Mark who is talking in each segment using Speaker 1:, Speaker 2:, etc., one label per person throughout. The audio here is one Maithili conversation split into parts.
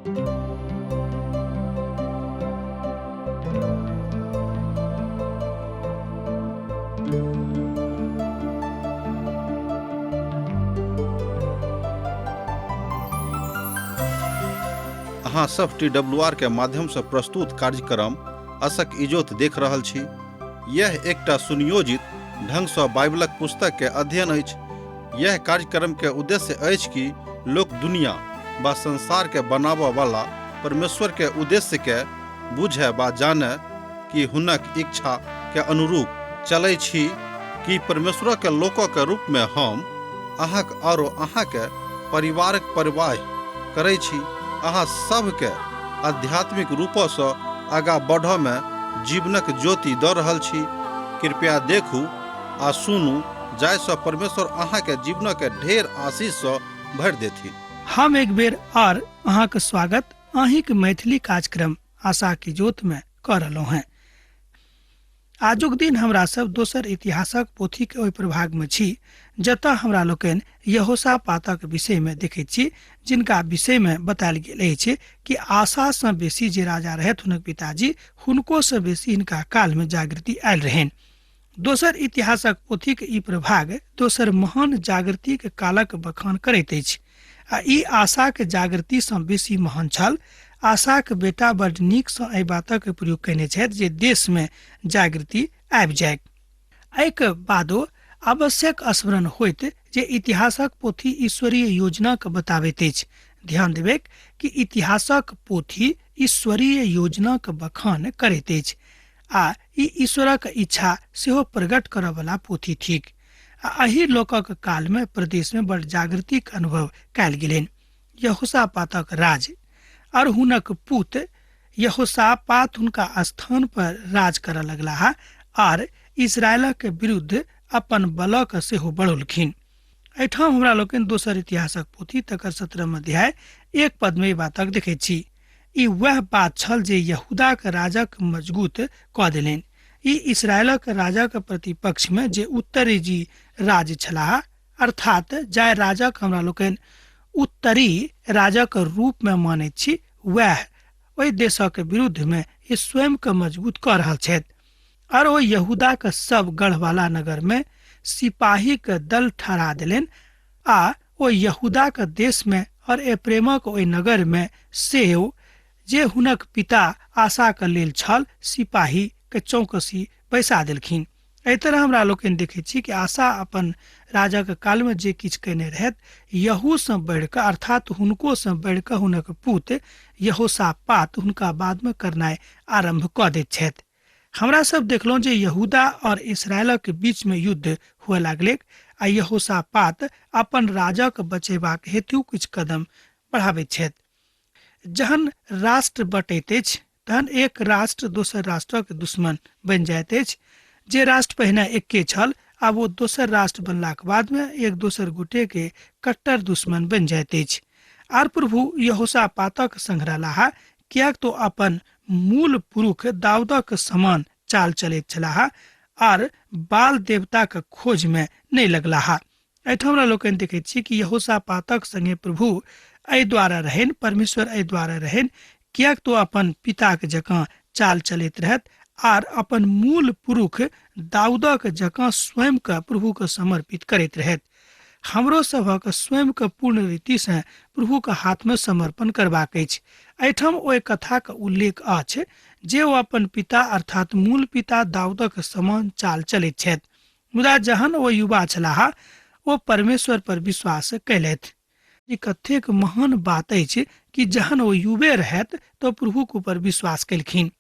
Speaker 1: अहाँ सब TWR के माध्यम से प्रस्तुत कार्यक्रम असक इजोत देख रहल छी। यह एकटा सुनियोजित ढंग से बाइबलक पुस्तक के अध्ययन अछि। यह कार्यक्रम के उद्देश्य अछि कि लोक दुनिया व संसार के बनाबय वाला परमेश्वर के उद्देश्य के बुझे व जाने कि हुनक इच्छा के अनुरूप चलै छी कि परमेश्वर के लोकों के रूप में हम अहाँक और अहाँ के परिवारक परवाह करै छी। अहाँ सबके आध्यात्मिक रूपों से आगा बढ़य में जीवनक ज्योति दऽ रहल छी। कृपया देखू आ सुनू, जाहिसँ परमेश्वर अहाँ के जीवन के ढेर आशीष से भरि देथिन।
Speaker 2: हम एक बेर और अहाँ के स्वागत अहीं के मैथिली कार्यक्रम आशा की ज्योत में कर रहलहुँ हैं। आजुक दिन हमरा सब दोसर इतिहासक पोथी के ओहि प्रभाग में छी जतऽ हमरा लोकनि यहोशापातक विषय में देखैत छी, जिनका विषय में बतायल गेल अछि कि आशा से बेसी जे राजा रहथि हुनक पिताजी, हुनको से बेसी हिनका काल में जागृति आयल रहनि। दोसर इतिहासक पोथी के ई प्रभाग दोसर महान जागृति के कालक बखान करैत अछि आ ई आशा के जागृति से बेसी महान छल। आशा के बेटा बड़ नीक से एहि बातक प्रयोग कयने छथि जे देश में जागृति आबि जाय। एहिके बादो आवश्यक स्मरण होइत जे इतिहासक पोथी ईश्वरीय योजना के बताबैत अछि। ध्यान देबै कि इतिहासक पोथी ईश्वरीय योजना के बखान करैत अछि आ ई ईश्वरक इच्छा सेहो प्रकट करय वाला पोथी थिक। आ एहि लोकक काल में प्रदेश में बड़ जागृति के अनुभव कयल गेलनि। यहोशापातक राज और हुनक पुत यहोशापात हुनका स्थान पर राज करऽ लगलाह और इजराइल के विरुद्ध अपन बलक सेहो बढ़ौलखिन। एहिठाम हमरा लोकनि दोसर इतिहासक पोथी तकर 17 अध्याय 1 पद में बातक देखैत छी। ई वह बात छल जे यहूदा के राजक मजबूत कऽ देलनि। ई इस्राएलक राजक प्रतिपक्ष में जे उत्तरी जी राज छलाह, अर्थात जाय राजक हमरा लोकनि उत्तरी राजक रूप में मानैत छी, वह ओहि देशक विरुद्ध में ई स्वयं के मजबूत कऽ रहल छथि और ओ यहूदा के सब गढ़ वाला नगर में सिपाही के दल ठहरा देलनि आ ओ यहूदा के देश में और एप्रेमक ओहि नगर में सेहो जे हुनक पिता आशा के लेल छल सिपाही के चौकसी बैसा देलखिन। एहि तरह हमरा लोकनि देखै छी कि आशा अपन राजक काल में जे किछु कयने रहथि, यहू से बढ़ कऽ अर्थात हुनको से बढ़ कऽ हुनक पुत यहोशापात हुनका बाद में करनाइ आरंभ कऽ दैत छथि। हमरा सब देखलहुँ जे यहूदा और इस्राएलक के बीच में युद्ध हुए लागलै आ यहोशापात अपन राजक बचेबाक हेतु किछु कदम बढ़ाबैत छथि। जहन राष्ट्र बटैत अछि तहन एक राष्ट्र दोसर राष्ट्रक दुश्मन बनि जाइत अछि। जे राष्ट्र पहिने एके छल आब ओ दोसर राष्ट्र बनलाक बाद में एक दोसर गोटे के कट्टर दुश्मन बनि जाइत अछि। आर प्रभु यहोशापातक संग रहलाह, कियाक तो अपन मूल पुरुष दाऊदक समान चाल चलैत छलाह आर बाल देवता के खोज में नहीं लगलाह। एहिठाम हमरा लोकनि देखैत छी कि यहोशापातक संगे प्रभु एहि द्वारा रहनि, परमेश्वर एहि द्वारा रहनि, कियाक तो अपन पिता के जकाँ चाल चलैत रहत आर अपन मूल पुरुष दाऊदक जकाँ स्वयं के प्रभु के समर्पित करैत रहत। हमरो सभक स्वयं के पूर्ण रीति से प्रभु के हाथ में समर्पण करबाक अछि। एहिठाम ओहि कथा के उल्लेख अछि जे ओ अपन पिता अर्थात मूल पिता दाऊदक समान चाल चलैत छथि, मुदा जहन ओ युवा छलाह ओ परमेश्वर पर विश्वास कयलथि। ई कतेक महान बात अछि कि जहन ओ युवे रहथि तो प्रभु के ऊपर विश्वास केलखिन,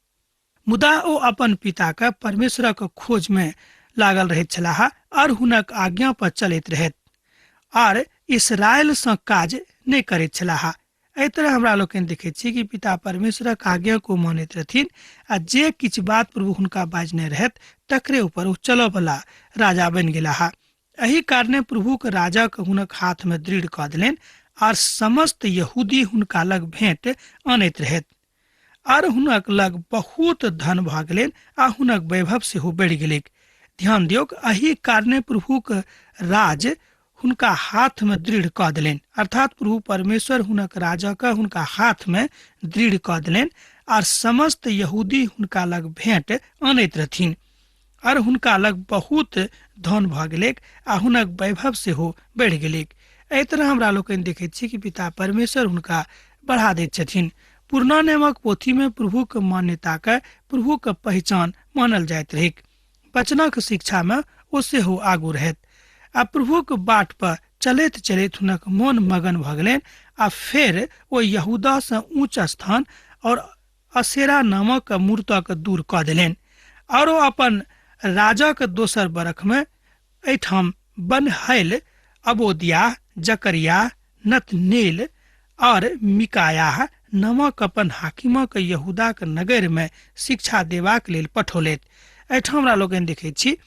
Speaker 2: मुदा ओ अपन पिता के परमेश्वरक खोज में लागल रहैत छलाह और हुनक आज्ञा पर चलैत रहथि और इस्राएल से काज नहीं करैत छलाह। एहि तरह हमरा लोकनि देखैत छी कि पिता परमेश्वरक आज्ञा को मानैत रहथिन आ जे किछु बात प्रभु हुनका बाजने रहथि तकरे ऊपर ओ चलऽ वाला राजा बनि गेलाह। एहि कारणे प्रभु के राजा के हुनक हाथ में दृढ़ कऽ देलनि और समस्त यहूदी हुनका लग भेंट आनैत रहथि और हुनक लग बहुत धन भऽ गेलनि आ हुनक वैभव सेहो बढ़ि गेलै। ध्यान दियौ, एहि कारणे प्रभु के राज हुनका हाथ में दृढ़ कऽ देलनि, अर्थात प्रभु परमेश्वर हुनक राजा के हुनका हाथ में दृढ़ कऽ देलनि और समस्त यहूदी हुनका लग भेंट आनैत रहथिन और हुनका लग बहुत धन भऽ गेलैक आ हुनक वैभव सेहो बढ़ि गेलैक। एहि तरह हमरा लोकनि देखैत छी कि पिता परमेश्वर हुनका बढ़ा दैत छथिन। पुरना नियमक पोथी में प्रभु के मान्यता के प्रभु के पहचान मानल जाइत रहैक। वचनक शिक्षा में ओ सेहो आगू रहैत आ प्रभु के बाट पर चलैत चलैत हुनक मन मगन भऽ गेलनि आ फेर ओ यहूदा से ऊंच स्थान और असेरा नामक मूर्तक दूर कऽ देलनि और ओ अपन राजा के दोसर बरख में एठाम बनहैल, अबोदियाह, जकरिया, नतनेल और मिकायाह नामक अपन हाकिमक यहूदा के नगर में शिक्षा देबाक लेल पठौलैत। एठाम हमरा लोगन देखै छी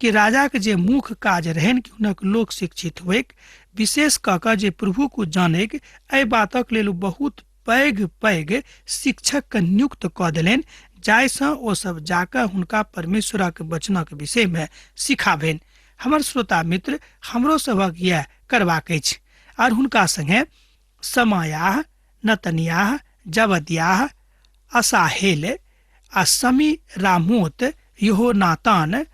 Speaker 2: कि राजा के जे मुख्य काज रहनि कि हुनक लोक शिक्षित होइक, विशेष कऽ कऽ जे प्रभु को जानैक, एहि बातक लेल बहुत पैघ पैघ शिक्षक के नियुक्त कऽ देलनि जाहिसँ ओ सब जाकऽ हुनका परमेश्वरक वचनक विषय में सिखाबनि। हमर श्रोता मित्र, हमरो सभक यह करबाक अछि और हुनका संगे समायाह, नतनियाह, जबदियाह, असाहेल आ समी रामोत, यहोनातान,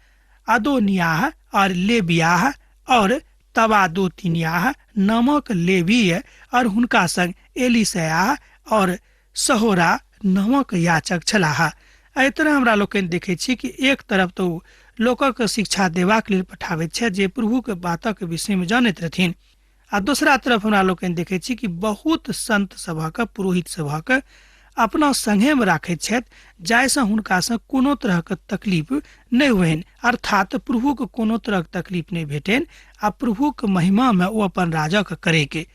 Speaker 2: अदोनियाह और लेबियाह और तबादोतिनियाह नामक लेवीय और हुनका संग एलिसयाह और सहोरा नामक याचक छलाह। एहि तरह हमरा लोकनि देखै छी कि एक तरफ तो लोकक शिक्षा देबाक लेल पठाबैत छै जे प्रभु के बातक विषय में जानैत रहथिन, आ दोसरा तरफ हमरा लोकनि देखै छी कि बहुत संत सभक, पुरोहित सभक अपना संगे में राखैत छथि जाहिसँ हुनका से कोनो तरह के तकलीफ नहि हुएन, अर्थात प्रभु के कोनो तरह के तकलीफ नहीं भेटेन आ प्रभु के महिमा में ओ अपन राजा के करे के।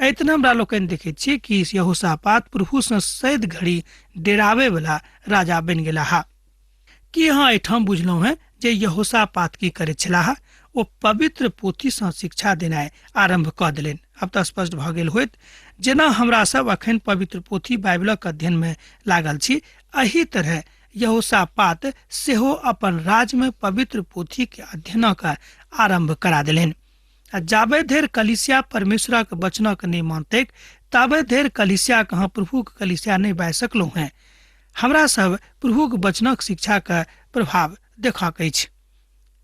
Speaker 2: एतना हमरा लोकनि देखै छी कि यहोशापात प्रभु से सैद घड़ी डेरावे वाला राजा बन गेला हा। कि यहाँ एठाम बुझलहुँ हैं जे यहोशापात की करे छलाह? ओ पवित्र पोथी से शिक्षा देनाइ आरंभ कऽ देलनि। अब तऽ स्पष्ट भऽ गेल होइत जेना हमरा सब अखन पवित्र पोथी बाइबलक अध्ययन में लागल छी, एही तरह यहोशापात सेहो अपन राज में पवित्र पोथी के अध्ययनक आरंभ करा देलनि। जाबे धरि कलीसिया परमेश्वरक वचनक नहीं मानतैक ताबे धरि कलीसिया कहाँ प्रभु के कलीसिया नहीं बाय सकलहुँ हैं। हमरा सब प्रभु के वचनक शिक्षा के प्रभाव देखक अछि।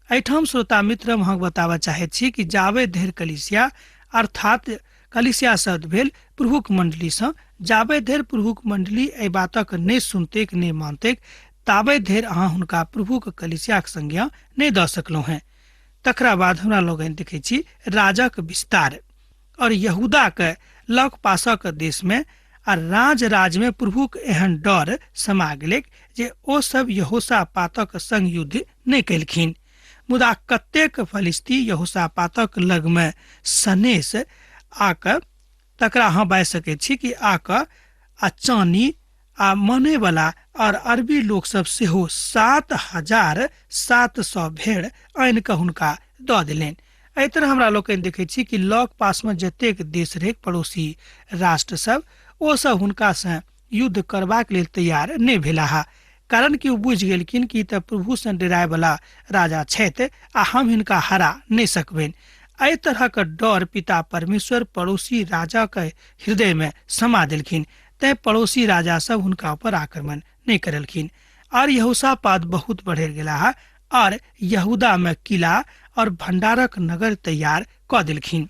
Speaker 2: एठाम श्रोता मित्र हम बताबऽ चाहैत छी कि जाबे धरि कलीसिया अर्थात कलीसिया शब्द भेल प्रभुक मंडली से, जाबे धरि प्रभुक मंडली एहि बातक नहीं सुनतैक नहीं मानतैक ताबे धरि अहाँ हुनका प्रभुक कलीसियाक संज्ञा नहीं दऽ सकलहुँ हैं। तकरा बाद हमरा लोगन देखै छी राजक विस्तार और यहूदा के लग पासक देश में आ राज में प्रभुक एहन डर समा गेलैक जे ओ सब यहोशापातक संग युद्ध नहीं केलखिन। मुदा कतेक फलिस्ती यहोशापातक लग में सनेश आकर तकरा अहाँ बाजि सकै छी कि आकर आ चानी आ मने वाला और अरबी लोग सब सेहो 7,700 भेड़ आनि कऽ हुनका दऽ देलनि। एहि तरह हमरा लोकनि देखै छी कि लग पास में जतेक देश रहै पड़ोसी राष्ट्र सब, ओ सब हुनका से युद्ध करबाक लेल तैयार नहीं भेलाह, कारण कि ओ बुझि गेलखिन कि तऽ प्रभु से डराय वाला राजा छथि आ हम हिनका हरा नहीं सकबनि। एहि तरह के डर पिता परमेश्वर पड़ोसी राजा के हृदय में समा देलखिन, तै पड़ोसी राजा सब हुनका ऊपर आक्रमण नहीं करलखिन और यहोशापात बहुत बढ़ गेला और यहूदा में किला और भंडारक नगर तैयार कऽ देलखिन।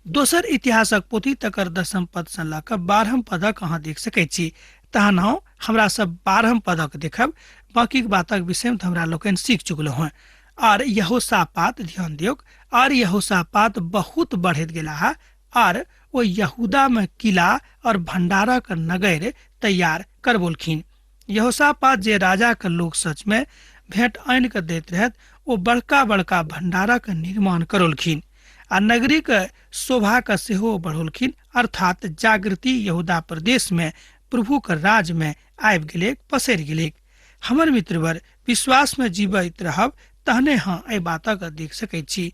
Speaker 2: दोसर इतिहासक पोथी तकर 10 पद से लऽ कऽ 12 पदक अहाँ देख सकै छी। तहन हमरा सब 12 पदक देखब, बाकी बातक विषय में हमरा लोकनि सीख चुकलहुँ हैं। और यहोशापात, ध्यान दियौ, और यहोशापात बहुत बढ़ैत गेला और वो यहूदा में किला और भंडारक नगर तैयार करबोलखिन। यहोशापात जे राजा के लोग सच में भेंट आनि कऽ दैत रहत, ओ बड़का बड़का भंडारक निर्माण करोलखिन आ नगरी के शोभा के सेहो बढ़ोलखिन, अर्थात जागृति यहूदा प्रदेश में प्रभु के राज में आबि गेलै, पसरि गेलै। हमर मित्रवर, विश्वास में जीवित रहब तहने हाँ एहि बातक देख सकै छी।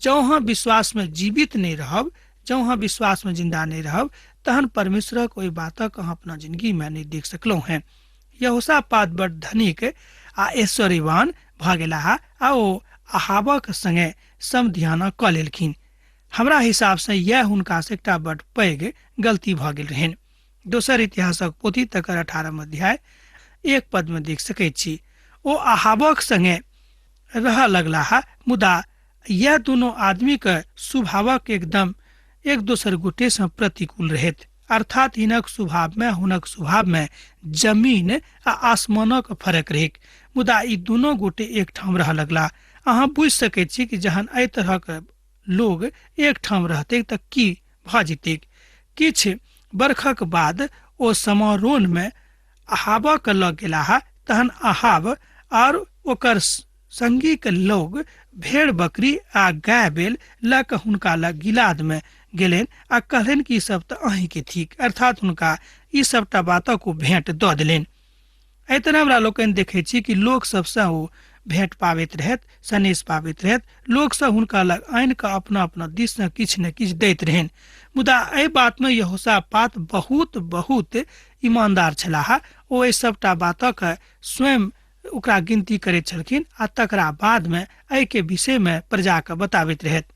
Speaker 2: जँ हाँ विश्वास में जीवित नहीं रहब, जँ हाँ विश्वास में जिंदा नहीं रहब, तहन परमेश्वरक ओहि बातक अहाँ अपना जिंदगी में नहीं देख सकलहुँ हैं। यहोशापात बड़ धनिक आ ऐश्वर्यवान भऽ गेलाह आ ओ अहाबक संगे समधियाना कऽ लेलखिन। हमरा हिसाब से यह हुनका से एकटा बड़ पैघ गलती भ गेल रहन। दोसर इतिहासक पोथी तकर 18 अध्याय 1 पद में देख सकैत छी, ओ अहाबक संगे रह लगलाह, मुदा यह दोनों आदमी के स्वभावक एकदम एक दोसर गोटे से प्रतिकूल रहत, अर्थात हिनक स्वभाव में हुनक स्वभाव में जमीन आ आसमानक फरक रहेक, मुदा ई दोनों गोटे एक ठाम रह लगला। अहाँ बुझ सकैत छी कि जहन एहि तरह के लोग एक ठाम रहते त की भ जेतैक। किछ बरखक बाद ओ समारोह में अहाबक लग गेलाह, तहन अहाब और ओकर संगी के लोग भेड़ बकरी आ गाय बैल ल क हुनका लग गिलाद में गेलेन आ कहलेन कि सब त अहीं के थिक, अर्थात हुनका ई सबटा बातक को भेंट द देलेन। एहि तरह हमरा लोकनि देखै छी कि लोक सबसे ओ भेंट पाबैत रहत, सनेश पाबैत रहत, लोक सब हुनका लग आनि कऽ अपना अपना दिस से किछ न किछ दैत रहन। मुदा एहि बात में यहोशापात बहुत बहुत ईमानदार छलाह। ओ एहि सबटा बातक स्वयं ओकरा गिनती करैत छलखिन आ तकरा बाद में एहि के विषय में प्रजा के बताबैत रहत।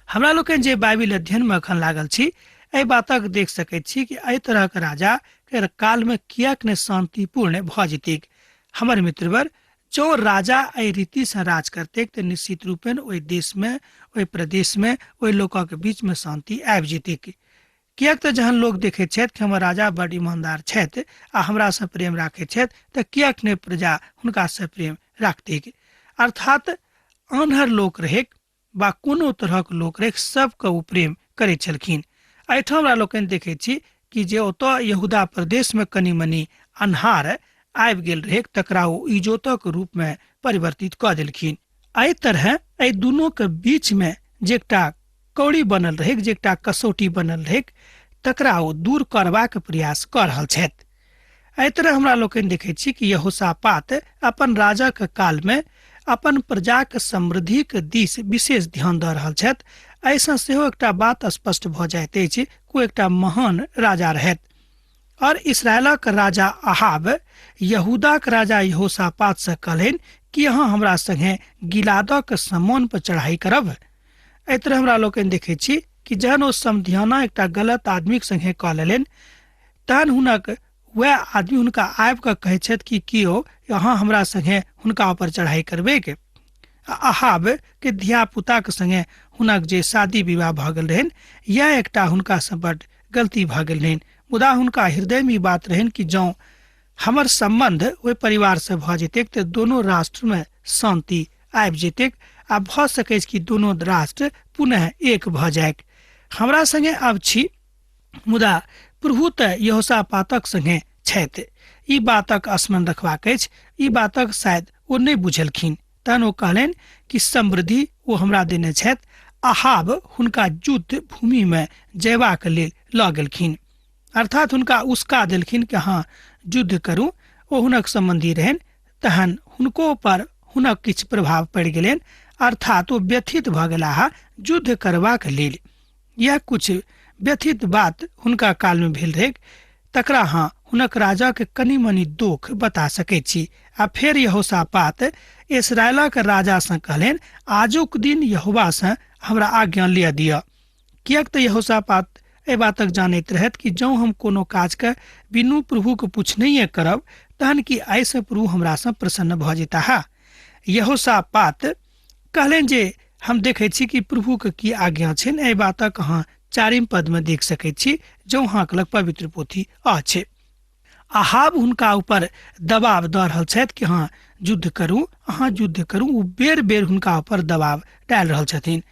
Speaker 2: हमरा लोकनि जे बाइबिल अध्ययन में अखन लागल छी, एहि बातक देख सकैत छी कि एहि तरह के राजा के काल में कियाक ने शांतिपूर्ण भ जेतैक। हमर मित्रवर, जो राजा एहि रीति से राज करते तो निश्चित रूपेण ओहि देश में, ओहि प्रदेश में, ओहि लोगों के बीच में शांति आबि जेतैक। कियाक तो जहन लोग देखे छथि कि हमर राजा बड़ ईमानदार छथि आ हमरा से प्रेम राखे छथि, तो कियाक ने प्रजा हुनका से प्रेम राखतैक। अर्थात आन्हर लोक रहेक बा कोनो तरहक लोक रहेक, सबके ओ प्रेम करे छलखिन। एहिठाम हमरा लोकनि देखे छी कि जे ओतऽ यहूदा प्रदेश में कनी मनी अन्हार आबि गेल रहेक, तकरा ओ इजोतक रूप में परिवर्तित क देलखिन। एहि तरह एहि दुनू के बीच में जे एकटा कौड़ी बनल रहेक, जे एकटा कसौटी बनल रहेक, तकरा ओ दूर करबाक प्रयास क रहल छथि। एहि तरह हमरा लोकनि देखै छी कि यहोशापात अपन राजा के काल में अपन प्रजा के समृद्धि के दिस विशेष ध्यान द रहल छथि। ऐसा सेहो एकटा बात स्पष्ट भ जाइत अछि, कोई एकटा महान राजा रहत और इस्राएलक राजा अहाब यहूदाक राजा यहोशापात से कहलेन कि अहाँ हमरा संगे गिलादक समान पर चढ़ाई करब। एहि तरह हमरा लोकनि देखै छी कि जहन ओ समधियाना एकटा गलत आदमी के संगे कह लेलनि, तहन हुनक वह आदमी हुनका आबि कऽ कहै छथि कि कियो अहाँ हमरा संगे हुनका ऊपर चढ़ाई करबे के। अहाब के धिया पुता के संगे हुनक जे शादी विवाह भ गेल रहन, यह एकटा हुनका से बड़ गलती भ गेल रहन। मुदा हुनका हृदय में बात रहन कि जौं हमर संबंध ओहि परिवार से भ जेतैक तो दोनों राष्ट्र में शांति आबि जेतैक आ भ सकै कि दोनों राष्ट्र पुनः एक भ जायक। हमरा संगे अब छी, मुदा प्रभु त यहोशापातक संगे छथि। ई बातक स्मरण रखबाक अछि। ई बातक शायद ओ नहि बुझलखिन। तहन ओ कहलनि कि समृद्धि ओ हमरा देने छथि। अहाब हुनका युद्ध भूमि में जयबाक लेल ल गेलखिन, अर्थात हुनका उसका देलखिन कि हाँ युद्ध करू। ओ हुनक संबंधी रहन, तहन हुनको पर हुनक किछ प्रभाव पड़ि गेलनि, अर्थात ओ व्यथित भ गेलाह युद्ध करबाक लेल। यह कुछ व्यथित बात हुनका काल में भेल रहेक, तकरा हाँ हुनक राजा के कनी मनी दुख बता सकैत छी। आ फेर यहोशापात इस्राएलक राजा से कहलेन, आजुक दिन यहोवा से हमरा आज्ञा लिया दिया। कियाक तो यहोशापात एहि बातक जानैत रहत कि जौं हम कोनो काज के बिनु प्रभु के पूछनैये करब, तहन कि आइ से प्रभु हमरा से प्रसन्न भ जेताह। यहोशापात कहलेन जे हम देखै छी कि प्रभु के की आज्ञा छनि। एहि बातक अहाँ 4 पद में देख सकैत छी, जो अहाँक लग पवित्र पोथी अछि। अहाब हुनका ऊपर दबाव द रहल छथि कि हाँ युद्ध करू, अहाँ युद्ध करू। ओ बेर बेर हुनका ऊपर दबाव डालि रहल छथिन।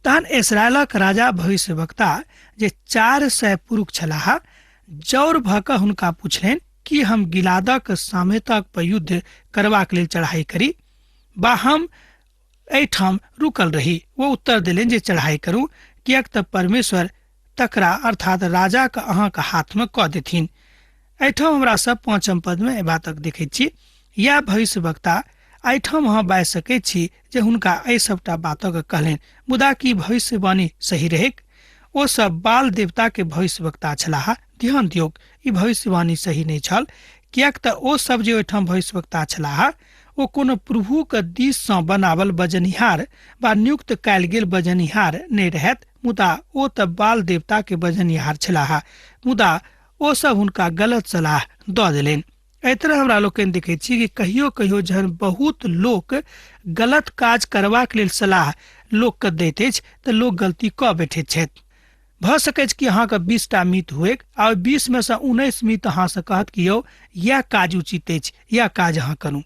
Speaker 2: तहन इस्राएलक राजा भविष्यवक्ता जे 400 पुरुष छलाह, जौर भ कऽ हुनका पूछलनि कि हम गिलादक सामवेतक पर युद्ध करबाक लेल चढ़ाई करी बा हम एहिठाम रुकल रही। वो उत्तर देलनि जे चढ़ाई करू, कियाक तऽ परमेश्वर तकरा अर्थात राजा के अहाँके हाथ में कऽ देथिन। एहिठाम हमरा सब 5 पद में बातक देखैत छी। यह भविष्यवक्ता एहिठाम अहाँ बाजि सकैत छी जे हुनका एहि सबटा बातक कहलनि, मुदा की भविष्यवाणी सही रहेक? ओ सब बाल देवता के भविष्यवक्ता छलाह। ध्यान दियौक, ई भविष्यवाणी सही नहीं छल, कियाक तऽ ओ सब जे ओहिठाम भविष्यवक्ता छलाह, ओ कोनो प्रभु के दिस सँ बनावल बजनिहार वा नियुक्त कयल गेल बजनिहार नहि रहैत, मुदा ओ तऽ बाल देवता के बजनिहार छलाह, मुदा ओ सब हुनका गलत सलाह दऽ देलनि। एहि तरह हमरा लोकनि देखैत छी कि कहियो कहियो जहन बहुत लोक गलत काज करबाक लेल सलाह लोकके दैत अछि तऽ लोक गलती कऽ बैठैत छथि। भऽ सकैत कि अहाँके 20टा मित हुएक आ 20 में से 19 मित अहाँसँ कहत कि यौ यह काज उचित अछि, यह काज अहाँ करू,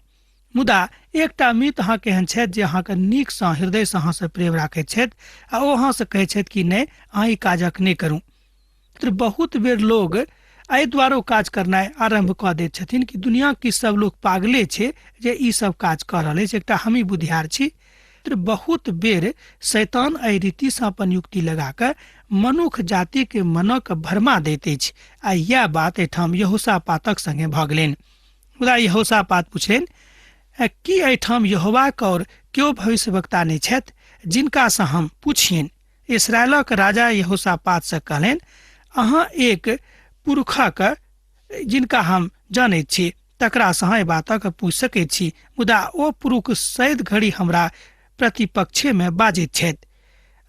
Speaker 2: मुदा एकटा मित अहाँके एहन छथि जे अहाँके नीकसँ हृदयसँ अहाँसँ प्रेम राखैत छथि आ ओ अहाँसँ कहैत छथि कि नहि अहाँ ई काजक नहि करू। तऽ बहुत बेर लोग एहि दुआरे काज करनाइ आरंभ कऽ दैत छथिन कि दुनिया की सब लोग पागले छै जे ई सब काज कऽ रहल अछि, एकटा हमही बुद्धियार छी। तो बहुत बेर शैतान एहि रीतिसँ अपन युक्ति लगा कऽ मनुष्य जाति के मनक भरमा दैत अछि। आ यह बात एहिठाम यहोशापातक संगे भऽ गेलनि। मुदा यहोशापात पुछलनि कि एहिठाम यहोवाक और केओ भविष्यवक्ता नहि छथि जिनकासँ हम पूछियनि। इस्राएलक राजा यहोशापात से कहलनि, अहाँ एक पुरखक जिनका हम जानैत छी तकरासँ एहि बातक पूछि सकैत छी, मुदा ओ पुरुष सैद घड़ी हमरा प्रतिपक्षे में बाजैत छथि।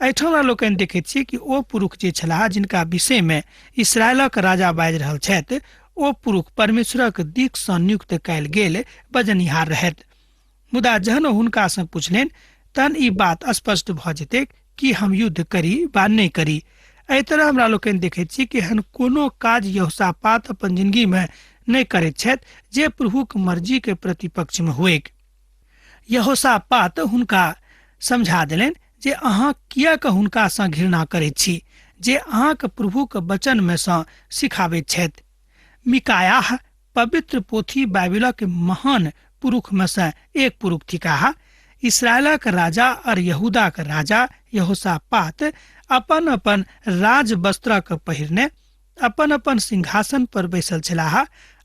Speaker 2: एहिठाम लोकनि देखैत छी कि ओ पुरुष जे छलाह जिनका विषय में इस्राएलक राजा बाजि रहल छथि, ओ पुरुष परमेश्वरक दिससँ नियुक्त कयल गेल बजनिहार रहथि। मुदा जहन हुनकासँ पुछलनि तहन ई बात स्पष्ट भऽ जेतै कि हम युद्ध करी वा नहि करी। एहि तरह हमरा लोकनि देखैत छी कि एहन कोनो काज यहोशापात अपन जिंदगी में नहि करैत छथि जे प्रभुक मर्जी के प्रतिपक्ष में हुएक। यहोशापात हुनका समझा देलनि जे अहाँ किएक हुनकासँ घृणा करैत छी जे अहाँके प्रभुक वचन में सँ सिखाबैत छथि। मिकायाह पवित्र पोथी बाइबिलक महान पुरुष में से एक पुरुष थिकाह। इस्राएलक राजा और यहूदा के राजा यहोशापात अपन अपन राज वस्त्रक पहिरने अपन अपन सिंहासन पर बैसल छलाह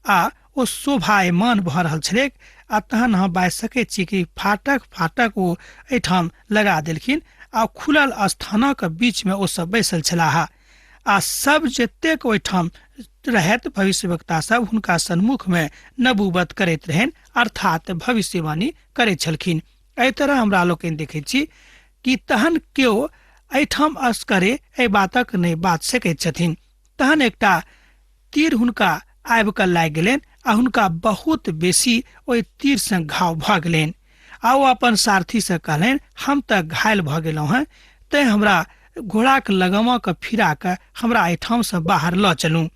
Speaker 2: आ ओ शोभायमान भऽ रहल छलैक। आ तहन अहाँ बाजि सकैत छी कि फाटक फाटक ओ एहिठाम लगा देलखिन आ खुलल स्थानक बीच में ओ सब बैसल छलाह आ सब जतेक ओहिठाम रहैत भविष्यवक्ता सब हुनका सन्मुख में नबूवत करैत रहनि, अर्थात भविष्यवाणी करैत छलखिन। एहि तरह हमरा लोकनि देखैत छी कि तहन केओ एहिठाम असगरे एहि बातक नहि बाज सकैत छथिन। तहन एकटा तीर हुनका आबि कऽ लागि गेलनि आ हुनका बहुत बेसी ओहि तीर से घाव भऽ गेलनि। आ ओ अपन सारथी से कहलनि, हम तऽ घायल भऽ गेलहुँ हैं, तैं हमरा घोड़ाक लगमा के फिरा कऽ हमरा एहिठाम से बाहर लऽ चलू।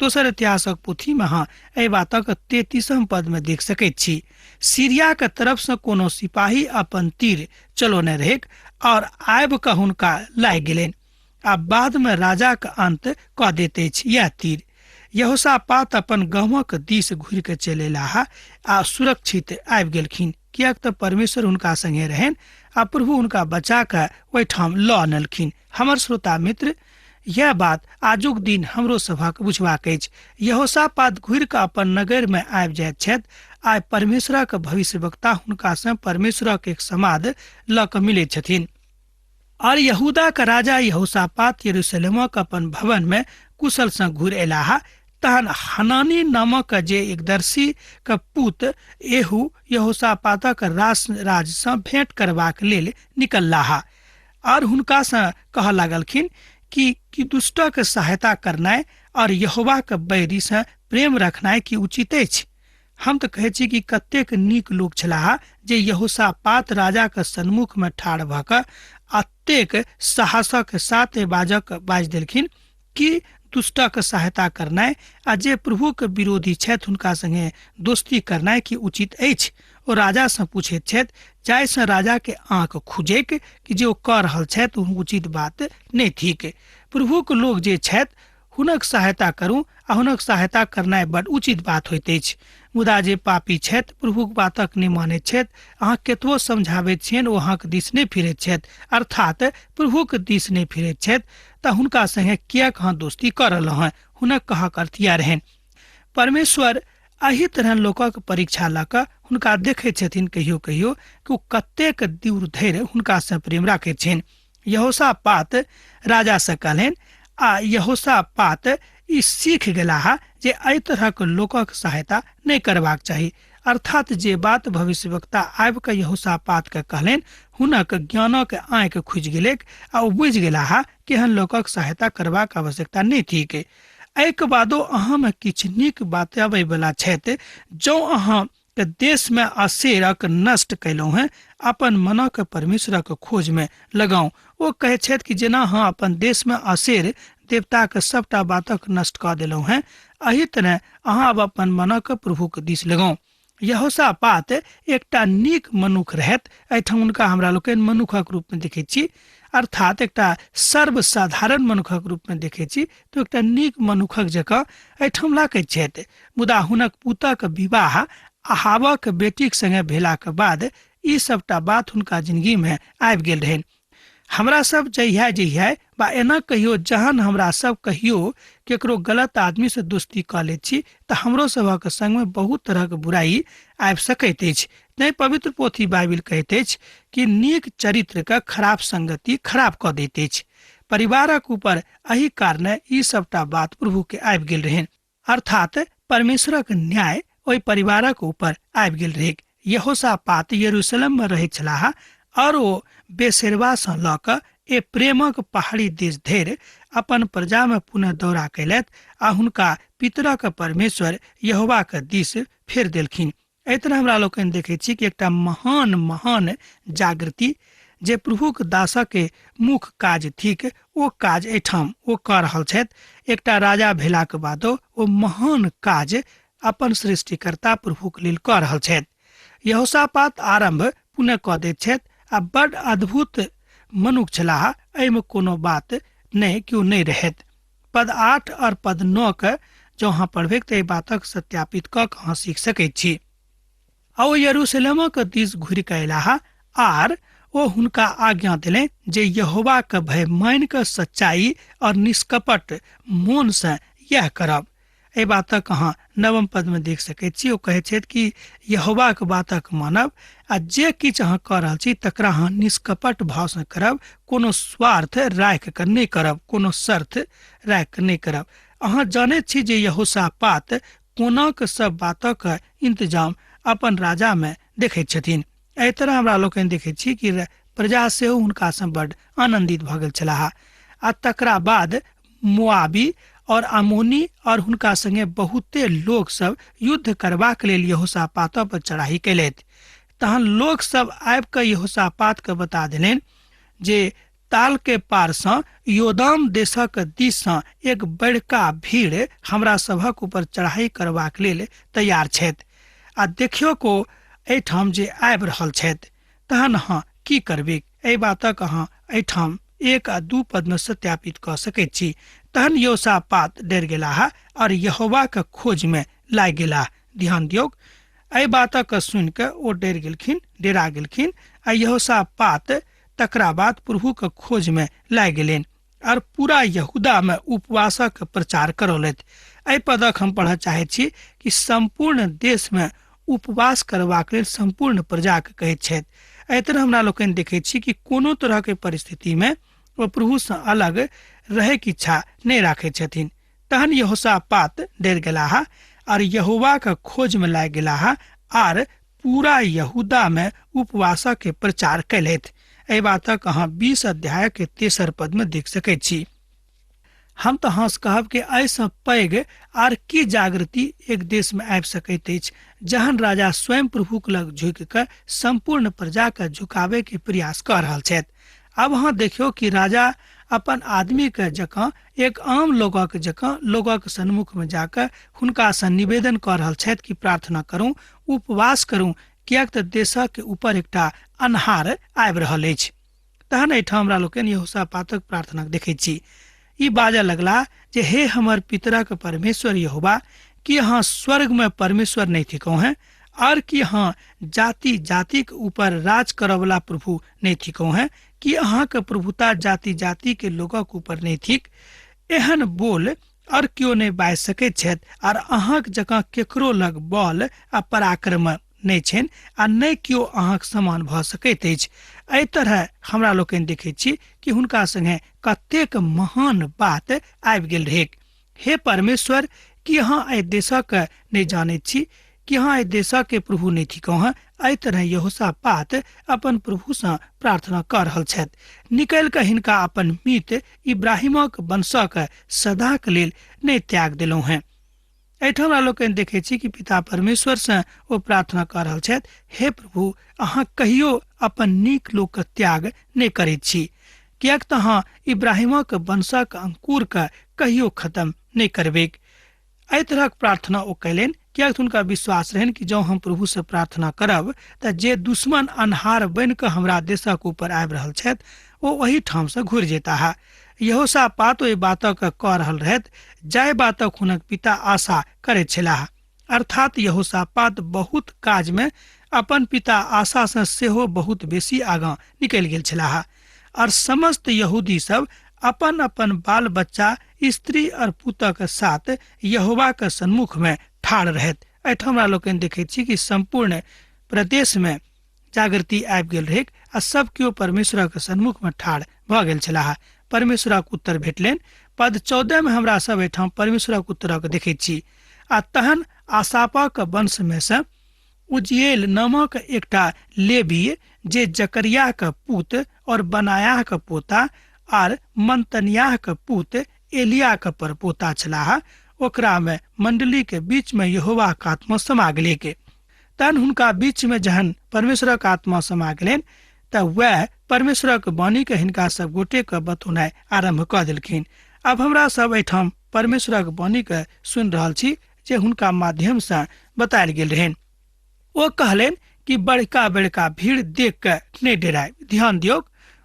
Speaker 2: दोसर इतिहासक पोथी में अहाँ एहि बातक 33 पद में देख सकैत छी। सीरिया के तरफ से कोनो सिपाही अपन तीर चलोने रहेक और आबि कऽ हुनका लागि गेलनि आ बाद में राजा के अंत कऽ दैत अछि यह तीर। यहोशापात अपन गामक दिस घुरि कऽ चलि अयलाह आ सुरक्षित आबि गेलखिन, किएक तऽ परमेश्वर हुनका संगे रहनि आ प्रभु हुनका बचा कऽ ओहिठाम लऽ अनलखिन। हमर श्रोता मित्र, यह बात आजुक दिन हमरो सभक बुझबाक अछि। यहोशापात घुरि कऽ अपन नगर में आबि जाइत छथि आ परमेश्वरक भविष्यवक्ता हुनका से परमेश्वरक एक समाद लऽ कऽ मिलैत छथिन। और यहूदा का राजा यहोशापात यरूशलेमक अपन भवन में कुशल से घुरि अयलाह। तहन हनानी नामक जे एक दर्शी के पुत एहू यहोशापातक राज से भेंट करबाक लेल निकललाह और हुनका से कहऽ लागलखिन कि दुष्टक सहायता करनाइ और यहोवा के बैरी से प्रेम रखनाइ की उचित अछि। हम तऽ कहै छी कि कतेक नीक लोक छलाह जे यहोशापात राजा के सन्मुख में ठाढ़ भऽ कऽ अतेक साहसक साथ बाज देलखिन कि दुष्टक सहायता करनाइ आ जे प्रभु के विरोधी छथि हुनका संगे दोस्ती करनाइ की उचित अछि। ओ राजा से पूछैत छथि, जाहिसँ राजा के आंख खुजैक कि जे ओ कऽ रहल छथि ओ उचित बात नहि थिक। प्रभु के लोग जे छथि हुनक सहायता करू आ हुनक सहायता करनाइ बड उचित बात होइत अछि। मुदा जे पापी छथि, प्रभुक बातक नहि मानैत छथि, अहाँ केतबो समझाबैत छियनि ओ अहाँक दिस नहि फिरैत छथि, अर्थात प्रभुक दिस नहि फिरैत छथि, तऽ हुनका संगे किएक अहाँ दोस्ती कऽ रहलहुँ हैं। हुनक कहक अर्थ इएह रहनि। परमेश्वर एही तरह लोकक परीक्षा लऽ कऽ हुनका देखैत छथिन कहियो कहियो कि ओ कतेक दूर धरि हुनका से प्रेम राखैत छनि। यहोशापात राजा से कहलनि आ यहोशापात ई सीख गेलाह जे एहि तरहक लोकक सहायता नहि करबाक चाही अर्थात जे बात भविष्यवक्ता आबि कऽ यहोशापात के कहलनि, हुनक ज्ञानक आँखि खुजि गेलैक आ ओ बुझि गेलाह कि एहन लोकक सहायता करबाक आवश्यकता नहि थिक। एहिके बादो अहाँमे किछु नीक बताबै वाला छथि। जँ अहाँ के देश में असेरक नष्ट कैलहुँ हैं, अपन मनक परमेश्वरक खोज में लगाऊ। ओ कहे छथि कि जेना अहाँ अपन देश में असेर देवताक सबटा बातक नष्ट कऽ देलहुँ हैं, एही तरह अहाँ अब अपन मनक प्रभुक दिस लगाऊ। यहोशापात एकटा नीक मनुख रहत। एहिठाम हुनका हमरा लोकनि मनुखक रूप में देखै छी, अर्थात एकटा सर्वसाधारण मनुखक रूप में देखै छी, तो एकटा नीक मनुखक जकाँ एहिठाम लागैत छथि। मुदा हुनक पुतक विवाह अहाबक बेटीक संगे भेलाक बाद ई सबटा बात हुनका जिंदगी में आबि गेल रहनि। हमरा सब जहिया बा एना कहियो, जहन हमरा सब कहियो केकरो गलत आदमी से दोस्ती कऽ ले छी तऽ हमरो सबक संग में बहुत तरह के बुराई आबि सकैत अछि। नहीं, पवित्र पोथी बाइबिल कहैत अछि कि नीक चरित्र के खराब संगति खराब कऽ दैत अछि। परिवारक ऊपर एही कारणे ई सबटा बात प्रभु के आबि गेल रहनि, अर्थात परमेश्वरक न्याय ओहि परिवारक ऊपर आबि गेल रहै। यहोशापात यरूशलेम में रहै छलाह और ओ बेसेरवा सँ लऽ कऽ ए प्रेमक पहाड़ी देश धरि अपन प्रजा में पुनः दौरा कैलथि आ हुनका पितरक परमेश्वर यहोवा के दिस फेर देलखिन। एहि तरह हमरा लोकनि देखै छी कि एकटा महान जागृति जे प्रभुक दासक के मुख्य काज थिक, ओ काज एहिठाम ओ कऽ रहल छथि। एकटा राजा भेलाक बादो ओ महान काज अपन सृष्टिकर्ता प्रभुक लेल कऽ रहल छथि। यहोशापात आरंभ पुनः कऽ दैत छथि आ बड़ अद्भुत मनुख छलाह, एहिमे कोनो बात नहीं क्यों नहीं रहत। पद 8 और पद 9 के जो अहाँ पढ़बै तऽ एहि बातक सत्यापित कऽ कऽ अहाँ सीख सकैत छी। आ ओ यरूशलेमक दिस घुरि कऽ अयलाह आर ओ हुनका आज्ञा देलनि जे यहोवा के भय मानि कऽ सच्चाई और निष्कपट मोन से यह करब। एहि बातक अहाँ 9 पद में देख सकैत छी। ओ कहै छथि कि यहोवा के बातक मानब आ जे किछु अहाँ कऽ रहल छी तकरा अहाँ निष्कपट भाव से करब, कोनो स्वार्थ राखि कऽ नहि करब, कोनो शर्त राखि कऽ नहि करब। अहाँ जानैत छी जे यहोशापात कोनाक सब बातक इंतजाम अपन राजा में देखैत छथिन। एहि तरह हमरा लोकनि देखैत छी कि प्रजा सेहो हुनका सँ बड्ड आनंदित भऽ गेल छलाह। आ तकरा बाद मोआबी और अमोनी और हुनका संगे बहुते लोग सब युद्ध करबाक लेल यहोशापात पर चढ़ाई कैलथि। तहन लोग सब आबि कऽ यहोशापात के बता देलनि जे ताल के पार सँ योदाम देशक दिस सँ एक बड़का भीड़ हमरा सभक ऊपर चढ़ाई करबाक लेल तैयार छथि आ देखियो को एहिठाम जे आबि रहल छथि। तहन अहाँ की करबै? एहि बातक अहाँ एहिठाम 1 आ 2 पद में सत्यापित कऽ सकैत छी। तहन यहोशापात डरि गेलाह और यहोवा के खोज में लागि गेलाह। ध्यान दियौ, एहि बातक सुनि कऽ ओ डेरा गेलखिन आ यहोशापात तकरा बाद प्रभु के खोज में लागि गेलनि और पूरा यहूदा में उपवासक प्रचार करौलथि। एहि पदक हम पढ़ऽ चाहैत छी कि संपूर्ण देश में उपवास करबाक लेल संपूर्ण प्रजा के कहैत छथि। एहि तरह हमरा लोकनि देखैत छी कि कोनो तरह के परिस्थिति में ओ प्रभु सँ अलग रहै के इच्छा नहीं राखै छथिन। तहन यहोशापात डरि गेलाह और यहोवा के खोज में लागि गेलाह आर पूरा यहूदा में उपवासक के प्रचार कैलथि। एहि बातक अहाँ 20 अध्याय के 3 पद में देख सकैत छी। हम तऽ अहाँ कहब कि एहिसँ पैघ आर की जागृति एक देश में आबि सकैत अछि, जहन राजा स्वयं प्रभुक लग झुकि कऽ संपूर्ण प्रजा के झुकावे के प्रयास कऽ रहल छथि। अब अहाँ देखियो कि राजा अपन आदमी के जकाँ एक आम लोगक जकाँ लोगक सन्मुख में जाकर हुनका सँ निवेदन कऽ रहल छथि कि प्रार्थना करूं, उपवास करूं, कियाक तऽ देशक ऊपर एकटा अन्हार आबि रहल अछि। तहन एहिठाम हमरा लोकनि यहोशापातक प्रार्थना देखैत छी। ई बाजऽ लगला जे हे हमर पितरक परमेश्वर यहोवा, कि अहाँ स्वर्ग में परमेश्वर नहीं थिकौ हैं, और कि अहाँ जाति जाति के ऊपर राज करऽ वाला प्रभु नहीं थिकौ हैं, कि अहाँ के प्रभुता जाति जाति के लोगक ऊपर नहीं थिक। एहन बोल और क्यों नहीं बाजि सकैत छथि, और अहाँक जकाँ केकरो लग बल आ पराक्रम नहीं छनि आ नहीं क्यों अहाँक समान भऽ सकैत अछि। एहि तरह हमरा लोकनि देखैत छी कि हुनका संगे कतेक महान बात आबि गेल रहै। हे परमेश्वर, कि अहाँ एहि देशक नहीं जानैत छी कि हाँ देशा के प्रभु नहीं थी कह एहि तरह यहोशापात अपन प्रभु से प्रार्थना कर रहल छथि। निकल के हिनका अपन मीत इब्राहिमक वंशक सदा के लेल नहीं त्याग दिलौ हैं। एहिठाम लोकनि देखे छी कि पिता परमेश्वर से ओ प्रार्थना कर रहल छथि, हे प्रभु अहाँ कहियो अपन नीक लोक के त्याग नहीं करैत छी, कियाक तऽ अहाँ इब्राहिमक वंशक अंकुर के कहियो खत्म नहीं करबेक। एहि तरहक प्रार्थना ओ कयलनि कियाक हुनका विश्वास रहनि कि जँ हम प्रभु से प्रार्थना करब तऽ जे दुश्मन अन्हार बनि कऽ हमरा देशक ऊपर आबि रहल छथि ओ ओही ठाम से घुरि जेताह। यहोशापात ओहि बातक कह रहल रहथि जाहि बातक हुनक पिता आशा करैत छलाह, अर्थात यहोशापात बहुत काज में अपन पिता आशा से सेहो बहुत बेसी आगाँ निकलि गेल छलाह। और समस्त यहूदी सब अपन अपन बाल बच्चा स्त्री और पुतक साथ यहोवा के सन्मुख में ठाढ़ रहत। एहिठाम लोकनि देखैत छी कि संपूर्ण प्रदेश में जागृति आबि गेल रहै आ सब केओ परमेश्वरक सन्मुख में ठाढ़ भऽ गेल छलाह। परमेश्वरक उत्तर भेटलनि। पद 14 में हमरा सब एहिठाम परमेश्वरक उत्तरक देखैत छी। आ तहन आसापक वंश में से उजिएल नामक एकटा लेवी जे जकरिया के पुत और बनायाह के पोता और मंतनियाह के पुत एलिया के परपोता छलाह, ओकरा में मंडली के बीच में यहोवा के आत्मा समा गेले के। तहन हुनका बीच में जहन परमेश्वरक आत्मा समा गेलनि तऽ वह परमेश्वरक वाणी के हिनका सब गोटे के बतौनाइ आरंभ कऽ देलखिन। अब हमरा सब एहिठाम परमेश्वरक वाणी के सुनि रहल छी जे हुनका माध्यम से बतायल गेल रहनि। ओ कहलनि कि बड़का बड़का भीड़ देख के नहीं डरायब। ध्यान दियौ,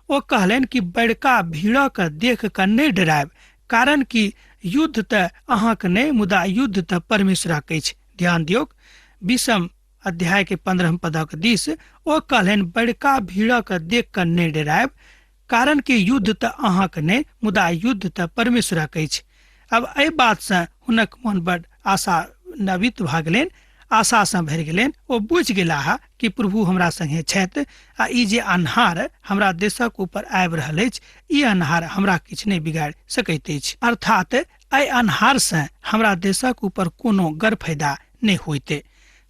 Speaker 2: ओ कहलनि कि बड़का भीड़क देख के नहीं डरायब, कारण कि युद्ध तऽ अहाँके नहीं मुदा युद्ध तऽ परमेश्वरक अछि। ध्यान दियौ, 20 अध्याय के 15 पदक दिस ओ कहलनि बड़का भीड़क देख के नहीं डरायब, कारण कि युद्ध तऽ अहाँके नहीं मुदा युद्ध तऽ परमेश्वरक अछि। अब एहि बात से हुनक मन बड़ आशान्वित भऽ गेलनि, आशा से भरि गेलनि। ओ बुझि गेलाह कि प्रभु हमरा संगे छथि आ ई जे अन्हार हमरा देशक ऊपर आबि रहल अछि ई अन्हार हमरा किछु नहीं बिगाड़ि सकैत अछि, अर्थात एहि अन्हार से हमरा देशक ऊपर कोनो गरफायदा नहीं होइते।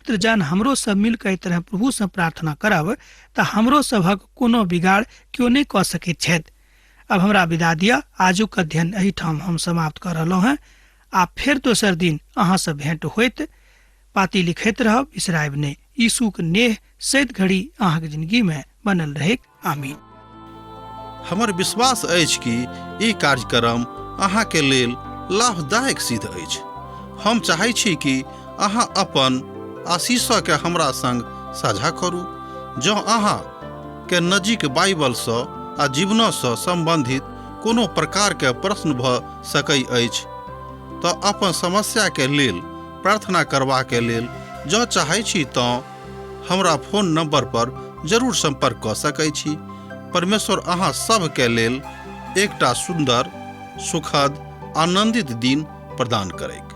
Speaker 2: तो जन हमरो सब मिलकर एहि तरह प्रभु से प्रार्थना करब तऽ हमरो सभक कोनो बिगाड़ क्यों नहीं कऽ सकैत छथि। अब हमरा विदा दिअ, आजुक अध्ययन एहिठाम हम समाप्त कर रहलहुँ हैं। आ फेर दोसर दिन अहाँ से भेंट होइत। पाती लिखैत रहब, बिसरायब नहीं। यीशुक नेह सैत घड़ी अहाँके जिंदगी में बनल रहे। आमीन।
Speaker 1: हमर विश्वास अछि कि ई कार्यक्रम अहाँके लेल लाभदायक सिद्ध अछि। हम चाहै छी कि अहाँ अपन आशीषके हमरा संग साझा करू। जँ अहाँ के नजीक बाइबल से आ जीवन से संबंधित कोनो प्रकार के प्रश्न भऽ सकै अछि तऽ अपन समस्या के लेल प्रार्थना करबा के लेल जँ चाहै छी तऽ हमरा फोन नंबर पर जरूर संपर्क कऽ सकै छी। परमेश्वर अहाँ सब के लेल एकटा सुंदर, सुखद, आनंदित दिन प्रदान करैक।